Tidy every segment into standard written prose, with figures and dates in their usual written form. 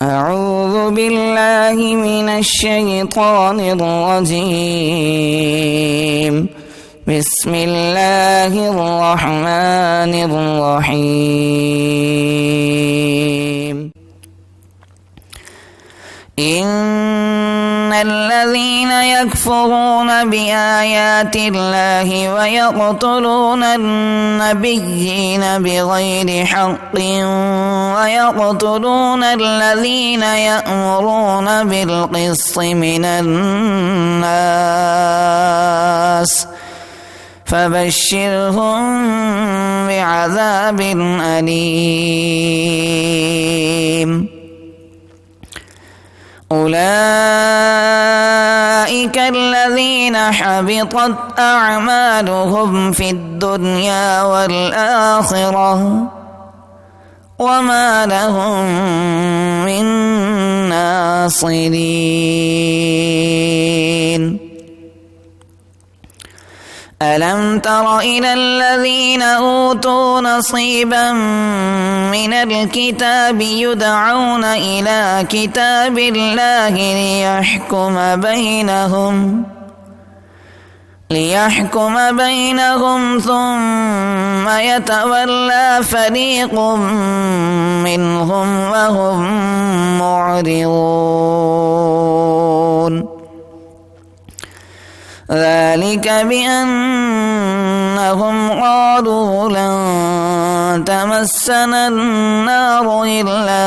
أعوذ بالله من الشيطان الرجيم. بسم الله الرحمن الرحيم. إن الذين يكفرون بآيات الله ويقتلون النبيين بغير حق ويقتلون الذين يأمرون بالقسط من الناس فبشرهم بعذاب أليم. أولئك الذين حبطت أعمالهم في الدنيا والآخرة وما لهم من ناصرين. ألم تر إلى الذين أوتوا نصيبا من الكتاب يدعون إلى كتاب الله ليحكم بينهم ثم يتولى فريق منهم وهم معرضون. ذلك بأنهم قالوا لن تمسنا النار إلا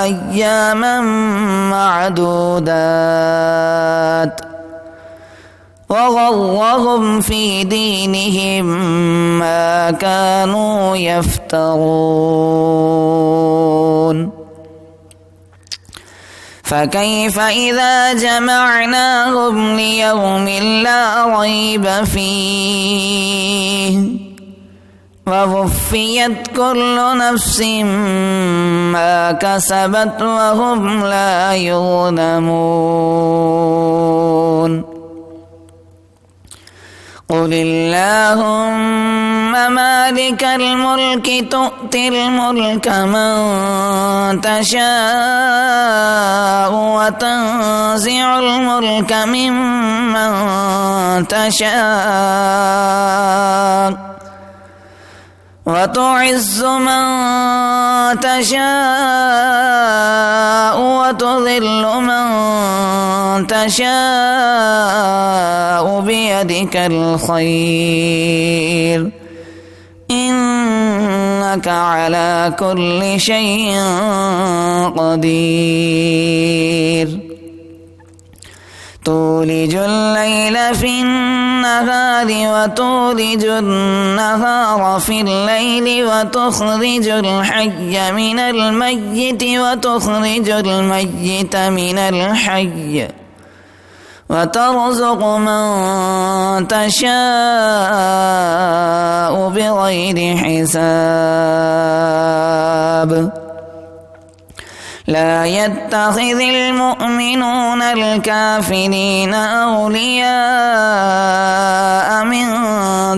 أياما معدودات وغرهم في دينهم ما كانوا يفترون. فكيف إذا جمعناهم ليوم لا ريب فيه ووفيت كل نفس ما كسبت وهم لا يظلمون. قل اللهم مالك الملك تؤتي الملك من تشاء وتنزع الملك ممن تشاء وتعز من تشاء وتذل من تشاء بيدك الخير إنك على كل شيء قدير. تولج الليل في النهار وتولج النهار في الليل وتخرج الحي من الميت وتخرج الميت من الحي وترزق من تشاء بغير حساب. لا يتخذ المؤمنون الكافرين أولياء من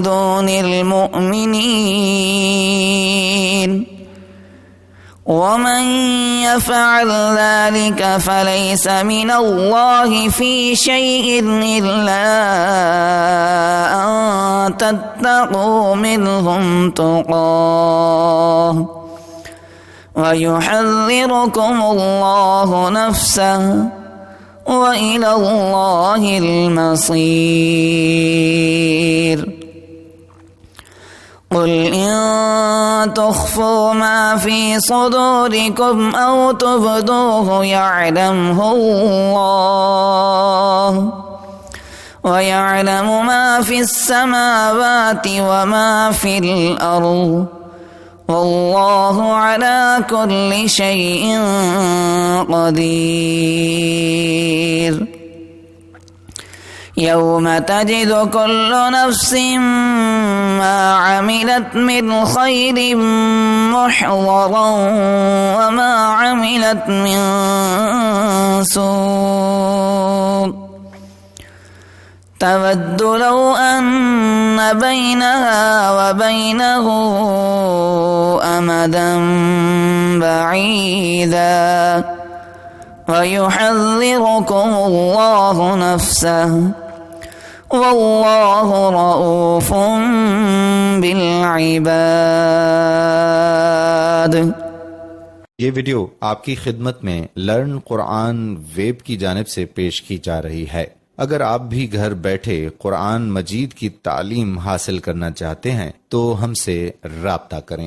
دون المؤمنين ومن يفعل ذلك فليس من الله في شيء إلا أن تتقوا منهم تقاه ويحذركم الله نفسه وإلى الله المصير. قل إن تخفوا ما في صدوركم أو تبدوه يعلمه الله ويعلم ما في السماوات وما في الأرض والله على كل شيء قدير. يوم تجد كل نفس ما عملت من خير محضرا وما عملت من سوء تود لو أن بينها وبينه أمدا بعيدا ويحذركم الله نفسه والله رؤوف بالعباد। ये वीडियो आपकी खिदमत में लर्न कुरान वेब की जानिब से पेश की जा रही है। अगर आप भी घर बैठे कुरान मजीद की तालीम हासिल करना चाहते हैं तो हमसे राब्ता करें।